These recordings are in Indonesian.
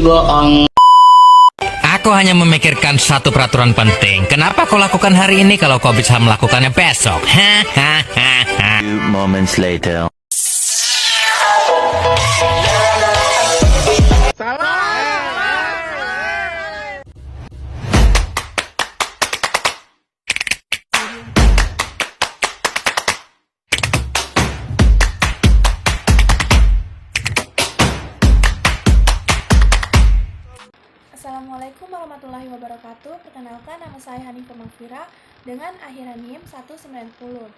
bohong. Aku hanya memikirkan satu peraturan penting. Kenapa kau lakukan hari ini kalau kau bisa melakukannya besok? Hahaha. Few moments later. Assalamualaikum warahmatullahi wabarakatuh. Perkenalkan, nama saya Hanifah Mafira dengan akhiran NIM 190.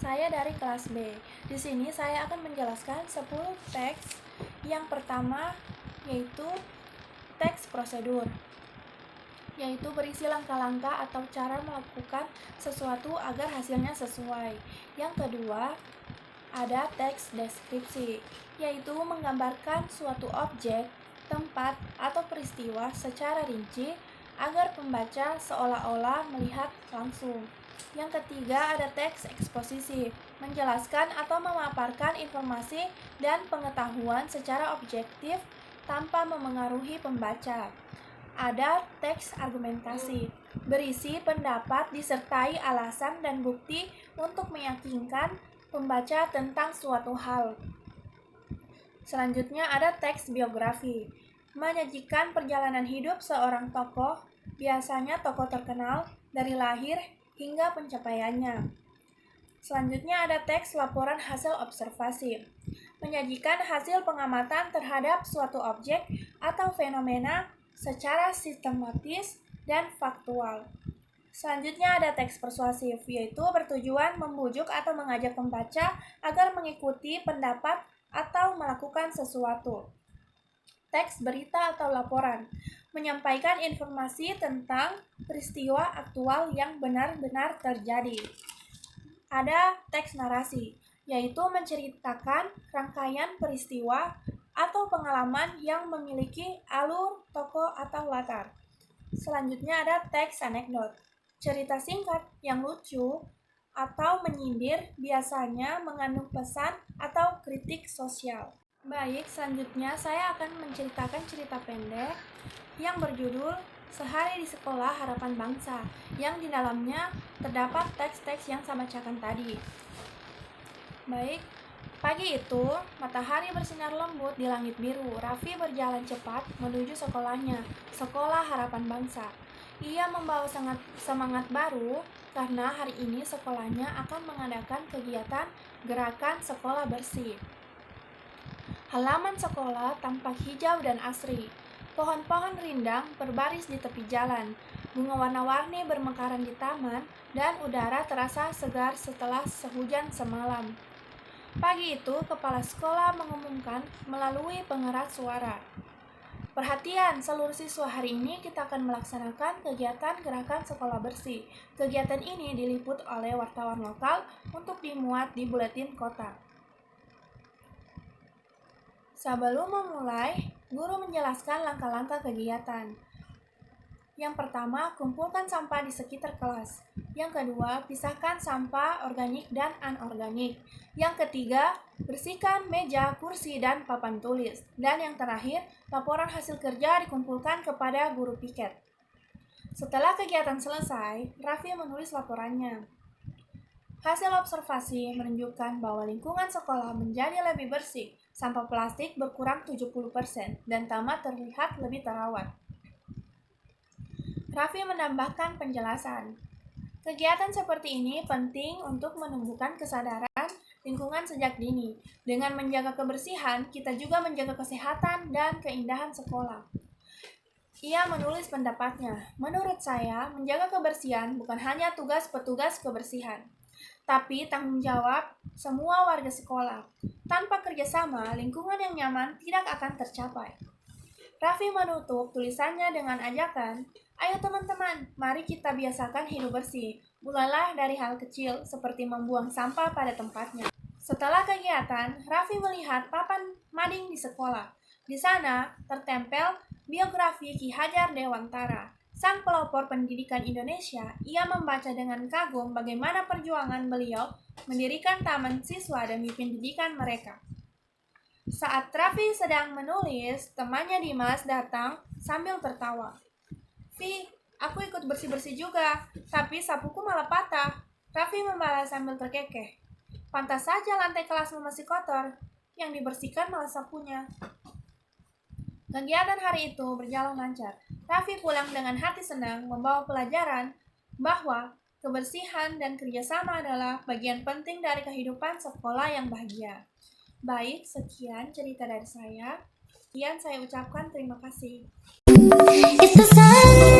Saya dari kelas B. Di sini saya akan menjelaskan 10 teks. Yang pertama yaitu teks prosedur, yaitu berisi langkah-langkah atau cara melakukan sesuatu agar hasilnya sesuai. Yang kedua, ada teks deskripsi, yaitu menggambarkan suatu objek, tempat, atau peristiwa secara rinci agar pembaca seolah-olah melihat langsung. Yang ketiga, ada teks eksposisi, menjelaskan atau memaparkan informasi dan pengetahuan secara objektif tanpa memengaruhi pembaca. Ada teks argumentasi, berisi pendapat disertai alasan dan bukti untuk meyakinkan pembaca tentang suatu hal. Selanjutnya ada teks biografi, menyajikan perjalanan hidup seorang tokoh, biasanya tokoh terkenal dari lahir hingga pencapaiannya. Selanjutnya ada teks laporan hasil observasi, menyajikan hasil pengamatan terhadap suatu objek atau fenomena secara sistematis dan faktual. Selanjutnya ada teks persuasif, yaitu bertujuan membujuk atau mengajak pembaca agar mengikuti pendapat atau melakukan sesuatu. Teks berita atau laporan, menyampaikan informasi tentang peristiwa aktual yang benar-benar terjadi. Ada teks narasi, yaitu menceritakan rangkaian peristiwa atau pengalaman yang memiliki alur, tokoh, atau latar. Selanjutnya ada teks anekdot, cerita singkat yang lucu atau menyindir, biasanya mengandung pesan atau kritik sosial. Baik, selanjutnya saya akan menceritakan cerita pendek yang berjudul Sehari di Sekolah Harapan Bangsa, yang di dalamnya terdapat teks-teks yang saya bacakan tadi. Baik, pagi itu matahari bersinar lembut di langit biru. Raffi berjalan cepat menuju sekolahnya, Sekolah Harapan Bangsa. Ia membawa semangat baru karena hari ini sekolahnya akan mengadakan kegiatan gerakan sekolah bersih. Halaman sekolah tampak hijau dan asri. Pohon-pohon rindang berbaris di tepi jalan. Bunga warna-warni bermekaran di taman dan udara terasa segar setelah sehujan semalam. Pagi itu, kepala sekolah mengumumkan melalui pengeras suara. Perhatian seluruh siswa, hari ini kita akan melaksanakan kegiatan gerakan sekolah bersih. Kegiatan ini diliput oleh wartawan lokal untuk dimuat di buletin kota. Sebelum memulai, guru menjelaskan langkah-langkah kegiatan. Yang pertama, kumpulkan sampah di sekitar kelas. Yang kedua, pisahkan sampah organik dan anorganik. Yang ketiga, bersihkan meja, kursi, dan papan tulis. Dan yang terakhir, laporan hasil kerja dikumpulkan kepada guru piket. Setelah kegiatan selesai, Raffi menulis laporannya. Hasil observasi menunjukkan bahwa lingkungan sekolah menjadi lebih bersih, sampah plastik berkurang 70%, dan taman terlihat lebih terawat. Raffi menambahkan penjelasan. Kegiatan seperti ini penting untuk menumbuhkan kesadaran lingkungan sejak dini. Dengan menjaga kebersihan, kita juga menjaga kesehatan dan keindahan sekolah. Ia menulis pendapatnya. Menurut saya, menjaga kebersihan bukan hanya tugas petugas kebersihan, tapi tanggung jawab semua warga sekolah. Tanpa kerjasama, lingkungan yang nyaman tidak akan tercapai. Raffi menutup tulisannya dengan ajakan, ayo teman-teman, mari kita biasakan hidup bersih. Mulailah dari hal kecil seperti membuang sampah pada tempatnya. Setelah kegiatan, Raffi melihat papan mading di sekolah. Di sana tertempel biografi Ki Hajar Dewantara, sang pelopor pendidikan Indonesia. Ia membaca dengan kagum bagaimana perjuangan beliau mendirikan taman siswa demi pendidikan mereka. Saat Raffi sedang menulis, temannya Dimas datang sambil tertawa. Vi, aku ikut bersih-bersih juga, tapi sapuku malah patah. Raffi membalas sambil terkekeh. Pantas saja lantai kelasmu masih kotor, yang dibersihkan malah sapunya. Kegiatan hari itu berjalan lancar. Raffi pulang dengan hati senang membawa pelajaran bahwa kebersihan dan kerjasama adalah bagian penting dari kehidupan sekolah yang bahagia. Baik, sekian cerita dari saya. Sekian saya ucapkan terima kasih. It's the sun.